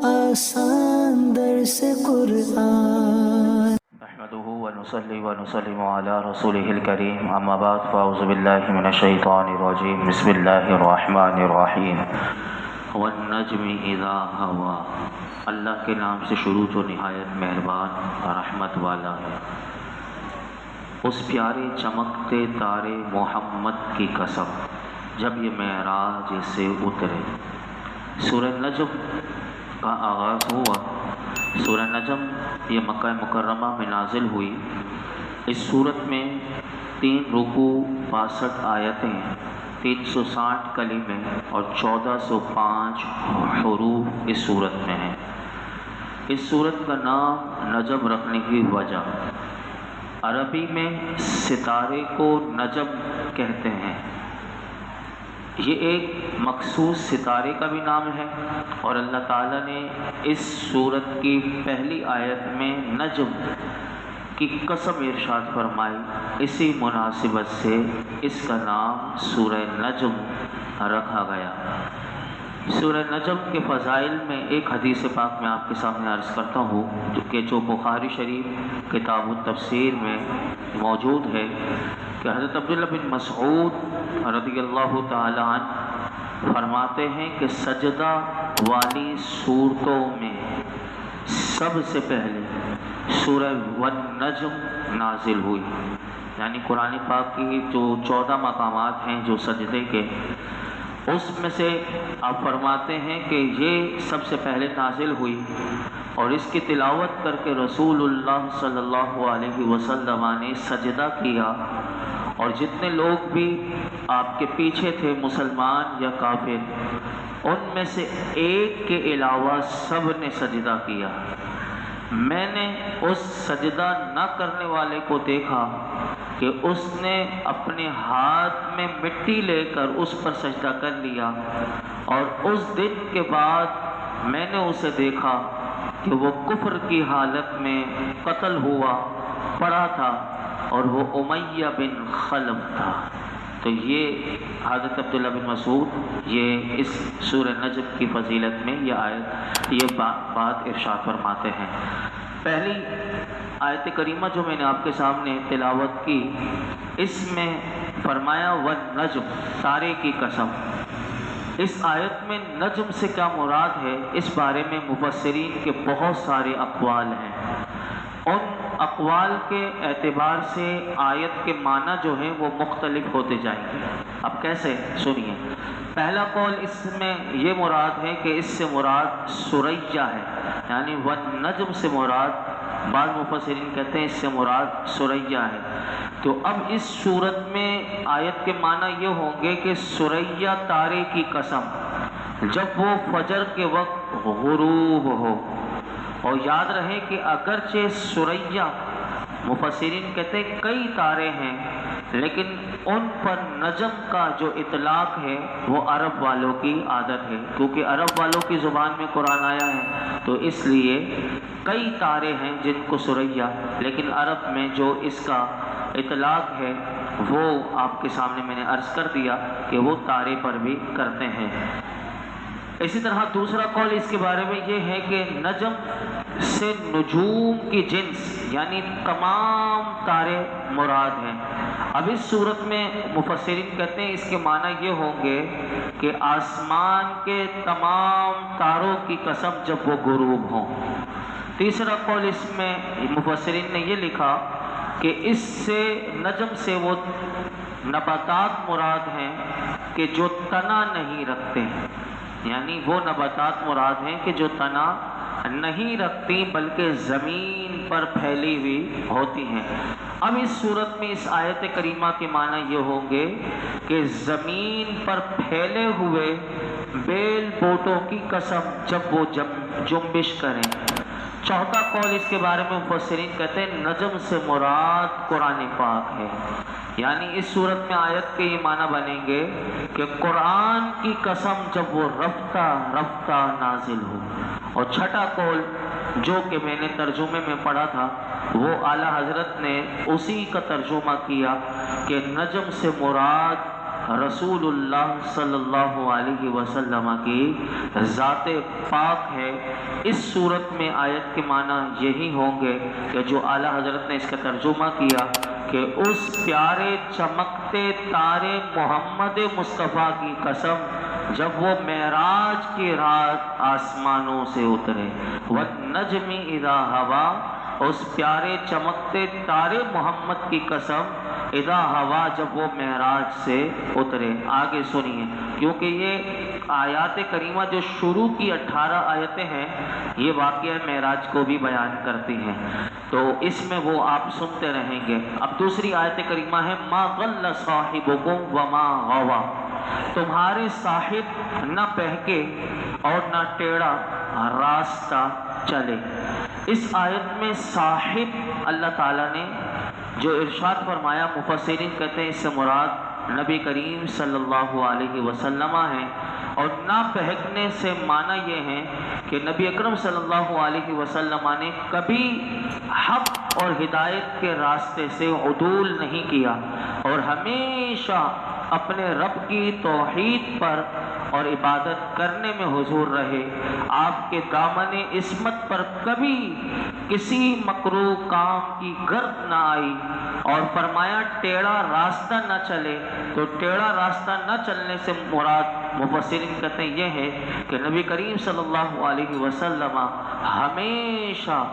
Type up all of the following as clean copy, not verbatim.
آسان درس قرآن نحمده ونصلي ونسلم على رسوله الكريم اما بعد فاعوذ بالله من الشیطان الرجیم بسم اللہ الرحمن الرحیم والنجم اذا ہوا۔ اللہ کے نام سے شروع جو نہایت مہربان رحمت والا ہے۔ اس پیارے چمکتے تارے محمد کی قسم جب یہ معراج سے اترے۔ سورہ نجم کا آغاز ہوا۔ سورہ نجم یہ مکہ مکرمہ میں نازل ہوئی۔ اس صورت میں 3 رکوع 62 آیتیں 360 کلمے اور 1405 حروف اس صورت میں ہیں۔ اس صورت کا نام نجم رکھنے کی وجہ، عربی میں ستارے کو نجم کہتے ہیں۔ یہ ایک مخصوص ستارے کا بھی نام ہے، اور اللہ تعالیٰ نے اس سورت کی پہلی آیت میں نجم کی قسم ارشاد فرمائی۔ اسی مناسبت سے اس کا نام سورہ نجم رکھا گیا۔ سورہ نجم کے فضائل میں ایک حدیث پاک میں آپ کے سامنے عرض کرتا ہوں جو بخاری شریف کتاب التفسیر میں موجود ہے کہ حضرت عبداللہ بن مسعود رضی اللہ تعالی عنہ فرماتے ہیں کہ سجدہ والی صورتوں میں سب سے پہلے سورہ والنجم نازل ہوئی، یعنی قرآن پاک کی جو 14 مقامات ہیں جو سجدے کے، اس میں سے آپ فرماتے ہیں کہ یہ سب سے پہلے نازل ہوئی، اور اس کی تلاوت کر کے رسول اللہ صلی اللہ علیہ وسلم نے سجدہ کیا، اور جتنے لوگ بھی آپ کے پیچھے تھے مسلمان یا کافر، ان میں سے ایک کے علاوہ سب نے سجدہ کیا۔ میں نے اس سجدہ نہ کرنے والے کو دیکھا کہ اس نے اپنے ہاتھ میں مٹی لے کر اس پر سجدہ کر لیا، اور اس دن کے بعد میں نے اسے دیکھا کہ وہ کفر کی حالت میں قتل ہوا پڑا تھا، اور وہ امیہ بن خلف تھا۔ تو یہ حضرت عبداللہ بن مسعود یہ اس سورہ نجم کی فضیلت میں یہ بات ارشاد فرماتے ہیں۔ پہلی آیت کریمہ جو میں نے آپ کے سامنے تلاوت کی، اس میں فرمایا والنجم، تارے کی قسم۔ اس آیت میں نجم سے کیا مراد ہے، اس بارے میں مفسرین کے بہت سارے اقوال ہیں۔ ان اقوال کے اعتبار سے آیت کے معنی جو ہیں وہ مختلف ہوتے جائیں گے۔ اب کیسے، سنیے۔ پہلا قول اس میں یہ مراد ہے کہ اس سے مراد سریہ ہے، یعنی والنجم سے مراد، بعض مفسرین کہتے ہیں اس سے مراد سریہ ہے۔ تو اب اس صورت میں آیت کے معنی یہ ہوں گے کہ سریہ تارے کی قسم جب وہ فجر کے وقت غروب ہو۔ اور یاد رہے کہ اگرچہ سریہ مفسرین کہتے ہیں کئی تارے ہیں، لیکن ان پر نجم کا جو اطلاق ہے وہ عرب والوں کی عادت ہے، کیونکہ عرب والوں کی زبان میں قرآن آیا ہے، تو اس لیے کئی تارے ہیں جن کو سریہ، لیکن عرب میں جو اس کا اطلاق ہے وہ آپ کے سامنے میں نے عرض کر دیا کہ وہ تارے پر بھی کرتے ہیں۔ اسی طرح دوسرا قول اس کے بارے میں یہ ہے کہ نجم سے نجوم کی جنس یعنی تمام تارے مراد ہیں۔ اب اس صورت میں مفسرین کہتے ہیں اس کے معنی یہ ہوں گے کہ آسمان کے تمام تاروں کی قسم جب وہ غروب ہوں۔ تیسرا قول اس میں مفسرین نے یہ لکھا کہ اس سے نجم سے وہ نباتات مراد ہیں کہ جو تنا نہیں رکھتے، یعنی وہ نباتات مراد ہیں کہ جو تنا نہیں رکھتی بلکہ زمین پر پھیلی ہوئی ہوتی ہیں۔ اب اس صورت میں اس آیت کریمہ کے معنی یہ ہوں گے کہ زمین پر پھیلے ہوئے بیل بوٹوں کی قسم جب وہ جنبش کریں۔ چوتھا قول اس کے بارے میں مفسرین کہتے ہیں نجم سے مراد قرآن پاک ہے، یعنی اس صورت میں آیت کے یہ معنی بنیں گے کہ قرآن کی قسم جب وہ رفتہ رفتہ نازل ہو۔ اور چھٹا قول جو کہ میں نے ترجمے میں پڑھا تھا وہ اعلیٰ حضرت نے اسی کا ترجمہ کیا کہ نجم سے مراد رسول اللہ صلی اللہ علیہ وسلم کی ذات پاک ہے۔ اس صورت میں آیت کے معنی یہی ہوں گے کہ جو اعلیٰ حضرت نے اس کا ترجمہ کیا کہ اس پیارے چمکتے تارے محمد مصطفیٰ کی قسم جب وہ معراج کی رات آسمانوں سے اترے، والنجم اذا ہوا، اس پیارے چمکتے تارے محمد کی قسم اذا ہوا، جب وہ معراج سے اترے۔ آگے سنیے، کیونکہ یہ آیات کریمہ جو شروع کی 18 آیتیں ہیں یہ واقعہ معراج کو بھی بیان کرتی ہیں، تو اس میں وہ آپ سنتے رہیں گے۔ اب دوسری آیت کریمہ ہے ما ضل صاحبکم وما غوا، تمہارے صاحب نہ بہکے اور نہ ٹیڑھا راستہ چلے۔ اس آیت میں صاحب اللہ تعالیٰ نے جو ارشاد فرمایا، مفسرین کہتے ہیں اس سے مراد نبی کریم صلی اللہ علیہ وسلم ہے، اور نہ بہکنے سے معنی یہ ہے کہ نبی اکرم صلی اللہ علیہ وسلم نے کبھی حق اور ہدایت کے راستے سے عدول نہیں کیا، اور ہمیشہ اپنے رب کی توحید پر اور عبادت کرنے میں حضور رہے۔ آپ کے دامن عصمت پر کبھی کسی مکروہ کام کی گرد نہ آئی، اور فرمایا ٹیڑھا راستہ نہ چلے، تو ٹیڑھا راستہ نہ چلنے سے مراد مفسرین کہتے ہیں یہ ہے کہ نبی کریم صلی اللہ علیہ وسلم ہمیشہ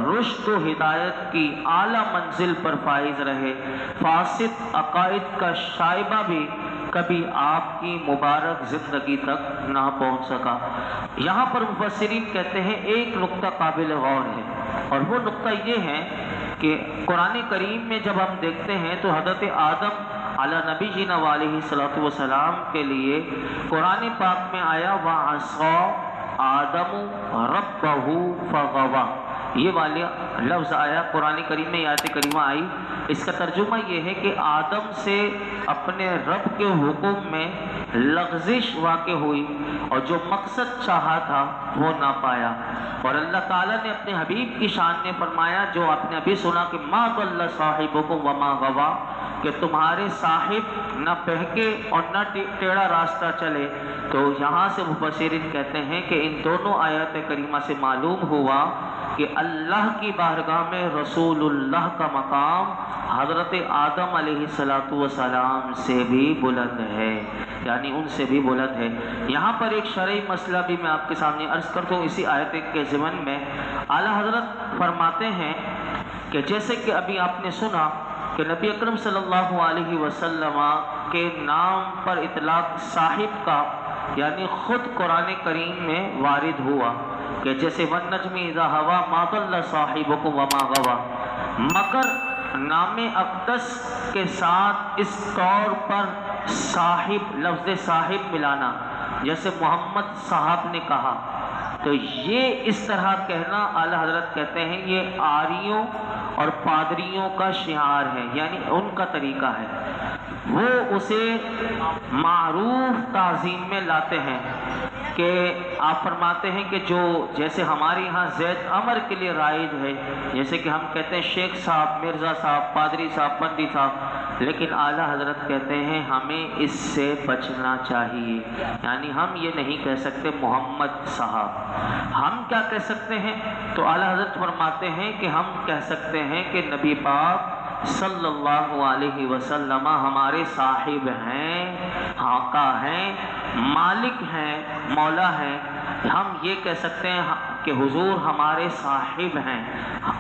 رشد و ہدایت کی اعلیٰ منزل پر فائز رہے۔ فاسد عقائد کا شائبہ بھی کبھی آپ کی مبارک زندگی تک نہ پہنچ سکا۔ یہاں پر مفسرین کہتے ہیں ایک نقطہ قابل غور ہے، اور وہ نقطہ یہ ہے کہ قرآن کریم میں جب ہم دیکھتے ہیں تو حضرت آدم علی نبی جینا علیہ الصلوۃ والسلام کے لیے قرآن پاک میں آیا وَعَصَىٰ آدَمُ رَبَّهُ فَغَوَىٰ، یہ والا لفظ آیا قرآن کریم میں، آیت کریمہ آئی۔ اس کا ترجمہ یہ ہے کہ آدم سے اپنے رب کے حکم میں لغزش واقع ہوئی، اور جو مقصد چاہا تھا وہ نہ پایا، اور اللہ تعالیٰ نے اپنے حبیب کی شان میں فرمایا جو آپ نے ابھی سنا کہ ما ضل صاحبکم وما غوا، کہ تمہارے صاحب نہ بہکے اور نہ ٹیڑھا راستہ چلے۔ تو یہاں سے مفسرین کہتے ہیں کہ ان دونوں آیات کریمہ سے معلوم ہوا کہ اللہ کی بارگاہ میں رسول اللہ کا مقام حضرت آدم علیہ السلام سے بھی بلند ہے، یعنی ان سے بھی بلند ہے۔ یہاں پر ایک شرعی مسئلہ بھی میں آپ کے سامنے عرض کرتا ہوں اسی آیت کے ضمن میں۔ اعلیٰ حضرت فرماتے ہیں کہ جیسے کہ ابھی آپ نے سنا کہ نبی اکرم صلی اللہ علیہ وسلم کے نام پر اطلاق صاحب کا یعنی خود قرآن کریم میں وارد ہوا کہ جیسے وَالنَّجْمِ إِذَا هَوَىٰ مَا ضَلَّ صَاحِبُكُمْ وَمَا غَوَىٰ، مگر نام اقدس کے ساتھ اس طور پر صاحب، لفظ صاحب ملانا، جیسے محمد صاحب نے کہا، تو یہ اس طرح کہنا اعلیٰ حضرت کہتے ہیں یہ آریوں اور پادریوں کا شعار ہے، یعنی ان کا طریقہ ہے، وہ اسے معروف تعظیم میں لاتے ہیں۔ کہ آپ فرماتے ہیں کہ جو جیسے ہمارے یہاں زید عمر کے لیے رائج ہے، جیسے کہ ہم کہتے ہیں شیخ صاحب، مرزا صاحب، پادری صاحب، پنڈی صاحب، لیکن اعلیٰ حضرت کہتے ہیں ہمیں اس سے بچنا چاہیے، یعنی ہم یہ نہیں کہہ سکتے محمد صاحب، ہم کیا کہہ سکتے ہیں؟ تو اعلیٰ حضرت فرماتے ہیں کہ ہم کہہ سکتے ہیں کہ نبی پاک صلی اللہ علیہ وسلم ہمارے صاحب ہیں، آقا ہیں، مالک ہیں، مولا ہیں۔ ہم یہ کہہ سکتے ہیں کہ حضور ہمارے صاحب ہیں،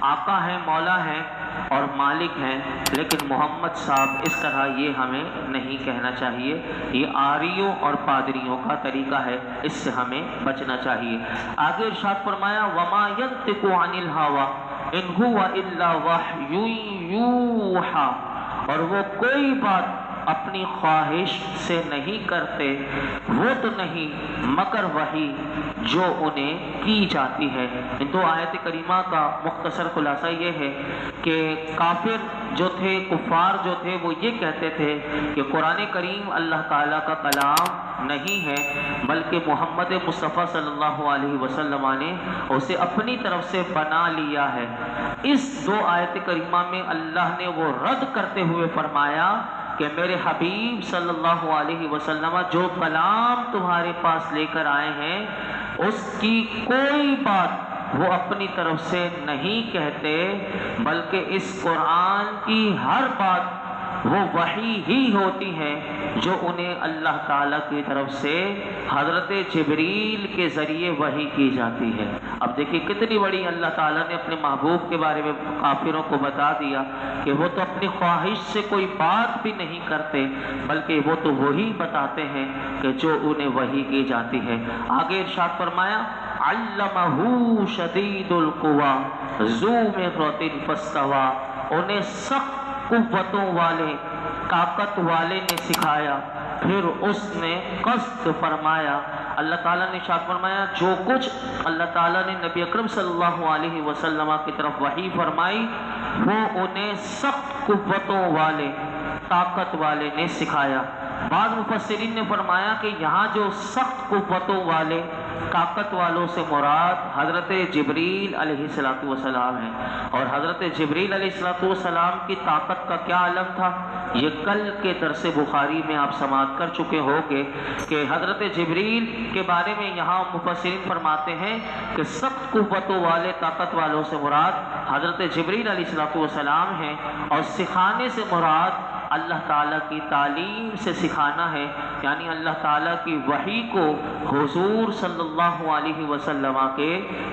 آقا ہیں، مولا ہیں اور مالک ہیں، لیکن محمد صاحب اس طرح یہ ہمیں نہیں کہنا چاہیے، یہ آریوں اور پادریوں کا طریقہ ہے، اس سے ہمیں بچنا چاہیے۔ آگے ارشاد فرمایا وَمَا يَنطِقُ عَنِ الْهَوَىٰ إِنْ هُوَ إِلَّا وَحْيٌ يُوحَىٰ، اور وہ کوئی بات اپنی خواہش سے نہیں کرتے، وہ تو نہیں مگر وہی جو انہیں کی جاتی ہے۔ ان دو آیت کریمہ کا مختصر خلاصہ یہ ہے کہ کافر جو تھے، کفار جو تھے، وہ یہ کہتے تھے کہ قرآن کریم اللہ تعالیٰ کا کلام نہیں ہے، بلکہ محمد مصطفیٰ صلی اللہ علیہ وسلم نے اسے اپنی طرف سے بنا لیا ہے۔ اس دو آیت کریمہ میں اللہ نے وہ رد کرتے ہوئے فرمایا کہ کہ میرے حبیب صلی اللہ علیہ وسلم جو کلام تمہارے پاس لے کر آئے ہیں اس کی کوئی بات وہ اپنی طرف سے نہیں کہتے، بلکہ اس قرآن کی ہر بات وہ وحی ہی ہوتی ہے جو انہیں اللہ تعالیٰ کی طرف سے حضرت جبریل کے ذریعے وحی کی جاتی ہے۔ اب دیکھیے کتنی بڑی اللہ تعالیٰ نے اپنے محبوب کے بارے میں کافروں کو بتا دیا کہ وہ تو اپنی خواہش سے کوئی بات بھی نہیں کرتے، بلکہ وہ تو وہی بتاتے ہیں کہ جو انہیں وحی کی جاتی ہے۔ آگے ارشاد فرمایا علمہ شدید القویٰ ذو مرۃ فاستویٰ، انہیں سخت قوتوں والے طاقت والے نے سکھایا، پھر اس نے قصد فرمایا۔ اللہ تعالیٰ نے ارشاد فرمایا جو کچھ اللہ تعالیٰ نے نبی اکرم صلی اللہ علیہ وسلم کی طرف وحی فرمائی وہ انہیں سخت قوتوں والے طاقت والے نے سکھایا۔ بعض مفسرین نے فرمایا کہ یہاں جو سخت قوتوں والے طاقت والوں سے مراد حضرت جبریل علیہ السلام ہے، اور حضرت جبریل علیہ السلام کی طاقت کا کیا علم تھا یہ کل کے درس بخاری میں آپ سماعت کر چکے ہو گے کہ حضرت جبریل کے بارے میں یہاں مفسرین فرماتے ہیں کہ سخت قوتوں والے طاقت والوں سے مراد حضرت جبریل علیہ السلام ہیں، اور سکھانے سے مراد اللہ تعالیٰ کی تعلیم سے سکھانا ہے، یعنی اللہ تعالیٰ کی وحی کو حضور صلی اللہ علیہ وسلم کے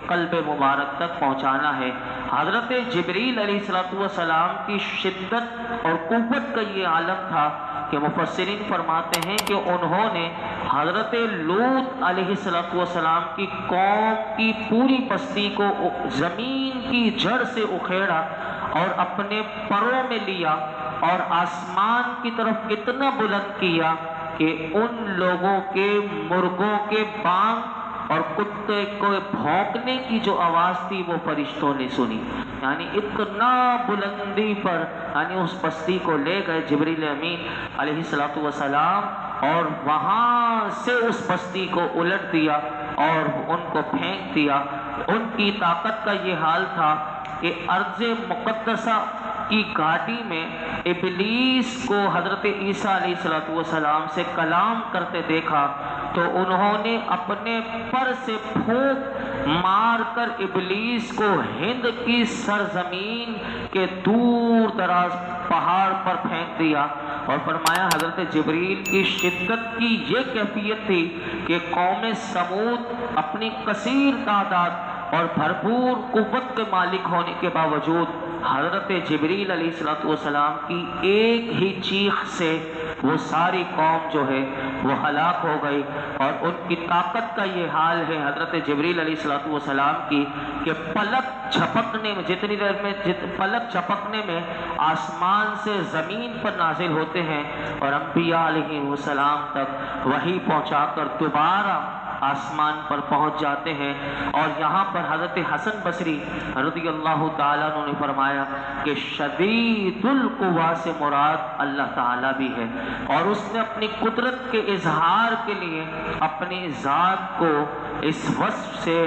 قلب مبارک تک پہنچانا ہے۔ حضرت جبریل علیہ السلام کی شدت اور قوت کا یہ عالم تھا کہ مفسرین فرماتے ہیں کہ انہوں نے حضرت لوط علیہ السلام کی قوم کی پوری بستی کو زمین کی جڑ سے اکھیڑا اور اپنے پروں میں لیا اور آسمان کی طرف اتنا بلند کیا کہ ان لوگوں کے مرغوں کے بانگ اور کتے کو بھونکنے کی جو آواز تھی وہ فرشتوں نے سنی، یعنی اتنا بلندی پر یعنی اس بستی کو لے گئے جبریل امین علیہ السلام، اور وہاں سے اس بستی کو الٹ دیا اور ان کو پھینک دیا۔ ان کی طاقت کا یہ حال تھا کہ ارض مقدسہ کی گھاٹی میں ابلیس کو حضرت عیسیٰ علیہ السلام سے کلام کرتے دیکھا تو انہوں نے اپنے پر سے پھونک مار کر ابلیس کو ہند کی سرزمین کے دور دراز پہاڑ پر پھینک دیا، اور فرمایا حضرت جبریل کی شدت کی یہ کیفیت تھی کہ قوم سمود اپنی کثیر تعداد اور بھرپور قوت کے مالک ہونے کے باوجود حضرت جبریل علیہ السلام کی ایک ہی چیخ سے وہ ساری قوم جو ہے وہ ہلاک ہو گئی۔ اور ان کی طاقت کا یہ حال ہے حضرت جبریل علیہ السلام کی کہ پلک جھپکنے میں جتنی دیر میں پلک جھپکنے میں آسمان سے زمین پر نازل ہوتے ہیں اور انبیاء علیہ السلام تک وحی پہنچا کر دوبارہ آسمان پر پہنچ جاتے ہیں۔ اور یہاں پر حضرت حسن بصری رضی اللہ تعالیٰ عنہ نے فرمایا کہ شدید القوا سے مراد اللہ تعالیٰ بھی ہے، اور اس نے اپنی قدرت کے اظہار کے لیے اپنی ذات کو اس وصف سے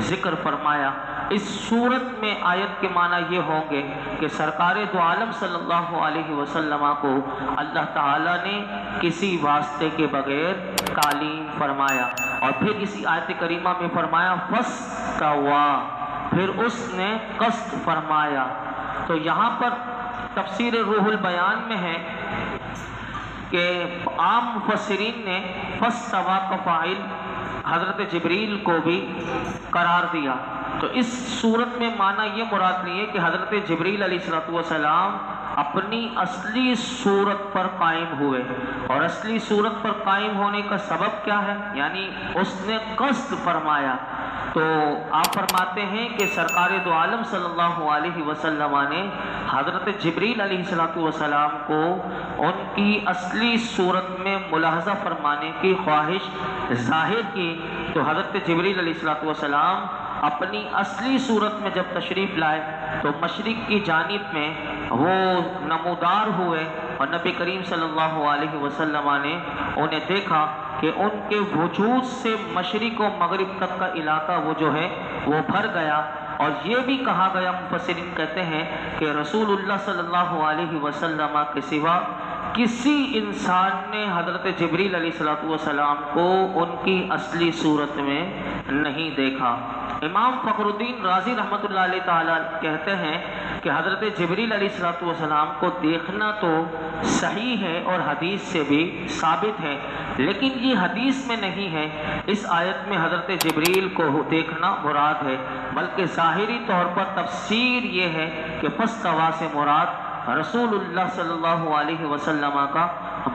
ذکر فرمایا۔ اس صورت میں آیت کے معنی یہ ہوں گے کہ سرکار دو عالم صلی اللہ علیہ وسلم کو اللہ تعالیٰ نے کسی واسطے کے بغیر تعلیم فرمایا، اور پھر اسی آیت کریمہ میں فرمایا فاستویٰ، پھر اس نے قصد فرمایا۔ تو یہاں پر تفسیر روح البیان میں ہے کہ عام مفسرین نے فاستویٰ کا فاعل حضرت جبریل کو بھی قرار دیا، تو اس صورت میں معنی یہ مراد نہیں ہے کہ حضرت جبریل علیہ السلام اپنی اصلی صورت پر قائم ہوئے، اور اصلی صورت پر قائم ہونے کا سبب کیا ہے، یعنی اس نے قصد فرمایا۔ تو آپ فرماتے ہیں کہ سرکار دو عالم صلی اللہ علیہ وسلم نے حضرت جبریل علیہ السلام کو ان کی اصلی صورت میں ملاحظہ فرمانے کی خواہش ظاہر کی، تو حضرت جبریل علیہ السلام اپنی اصلی صورت میں جب تشریف لائے تو مشرق کی جانب میں وہ نمودار ہوئے، اور نبی کریم صلی اللہ علیہ وسلم نے انہیں دیکھا کہ ان کے وجود سے مشرق و مغرب تک کا علاقہ وہ جو ہے وہ بھر گیا۔ اور یہ بھی کہا گیا، مفسرین کہتے ہیں کہ رسول اللہ صلی اللہ علیہ وسلم کے سوا کسی انسان نے حضرت جبریل علیہ السلام کو ان کی اصلی صورت میں نہیں دیکھا۔ امام فخر الدین رازی رحمۃ اللہ علیہ تعالی کہتے ہیں کہ حضرت جبریل علیہ السلام کو دیکھنا تو صحیح ہے اور حدیث سے بھی ثابت ہے، لیکن یہ حدیث میں نہیں ہے۔ اس آیت میں حضرت جبریل کو دیکھنا مراد ہے، بلکہ ظاہری طور پر تفسیر یہ ہے کہ فاستویٰ سے مراد رسول اللہ صلی اللہ علیہ وسلم کا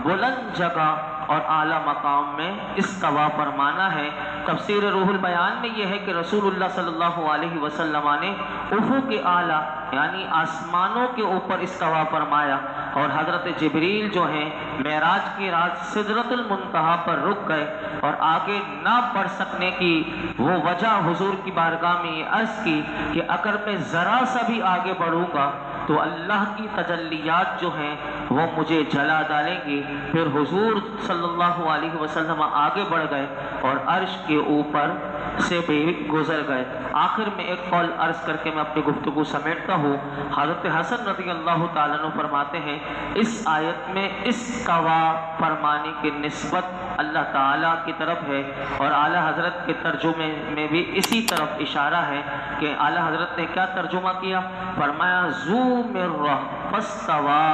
بلند جگہ اور اعلیٰ مقام میں استوا فرمانا ہے۔ تفسیر روح البیان میں یہ ہے کہ رسول اللہ صلی اللہ علیہ وسلم نے افق اعلیٰ یعنی آسمانوں کے اوپر استوا فرمایا، اور حضرت جبریل جو ہیں معراج کی رات سدرۃ المنتہا پر رک گئے، اور آگے نہ بڑھ سکنے کی وہ وجہ حضور کی بارگاہ میں یہ عرض کی کہ اگر میں ذرا سا بھی آگے بڑھوں گا تو اللہ کی تجلیات جو ہیں وہ مجھے جلا ڈالیں گی۔ پھر حضور صلی اللہ علیہ وسلم آگے بڑھ گئے اور عرش کے اوپر سے بھی گزر گئے۔ آخر میں ایک قول عرض کر کے میں اپنی گفتگو سمیٹتا ہوں۔ حضرت حسن رضی اللہ تعالیٰ عنہ فرماتے ہیں اس آیت میں استوا فرمانے کی نسبت اللہ تعالیٰ کی طرف ہے، اور اعلیٰ حضرت کے ترجمے میں بھی اسی طرف اشارہ ہے کہ اعلیٰ حضرت نے کیا ترجمہ کیا؟ فرمایا ذو مرہ فاستوا،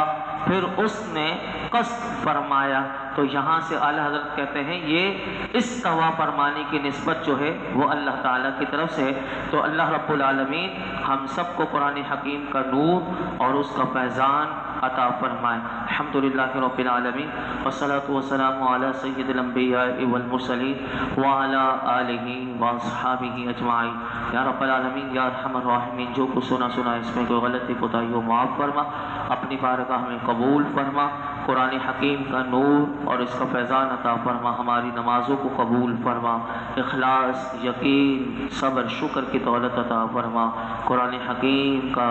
پھر اس نے قصد فرمایا۔ تو یہاں سے اعلیٰ حضرت کہتے ہیں یہ استوا فرمانے کی نسبت جو ہے وہ اللہ تعالیٰ کی طرف سے ہے۔ تو اللہ رب العالمین ہم سب کو قرآن حکیم کا نور اور اس کا فیضان عطا فرمائے۔ الحمدللہ رب العالمین والصلاة والسلام علی سید الانبیاء والمرسلین وعلی آلہ واصحابہ اجمعین۔ یا رب العالمین یا ارحم الراحمین، جو کچھ سنا اس میں کوئی غلطی کوتاہی ہو معاف فرما، اپنی بارگاہ میں قبول فرما، قرآن حکیم کا نور اور اس کا فیضان عطا فرما، ہماری نمازوں کو قبول فرما، اخلاص، یقین، صبر، شکر کی دولت عطا فرما، قرآن حکیم کا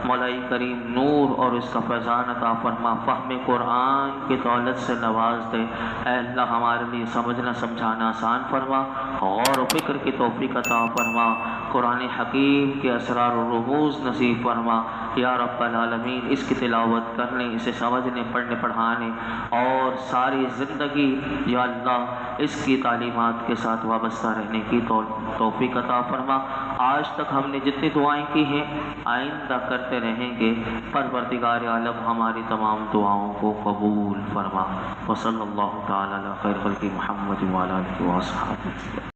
مولائی کریم نور اور اس کا فیضان عطا فرما، فہم قرآن کی دولت سے نواز دے۔ اے اللہ ہمارے لیے سمجھنا سمجھانا آسان فرما، غور و فکر کی توفیق عطا فرما، قرآن حکیم کے اسرار و رموز نصیب فرما۔ یا رب العالمین اس کی تلاوت کرنے، اسے سمجھنے، پڑھنے، پڑھانے اور ساری زندگی یا اللہ اس کی تعلیمات کے ساتھ وابستہ رہنے کی توفیق عطا فرما۔ آج تک ہم نے جتنی دعائیں کی ہیں آئندہ کرتے رہیں گے، پروردگار عالم ہماری تمام دعاؤں کو قبول فرما۔ وصلی اللہ تعالی علی خیر خلق محمد وعلی آلہ وصحبہ۔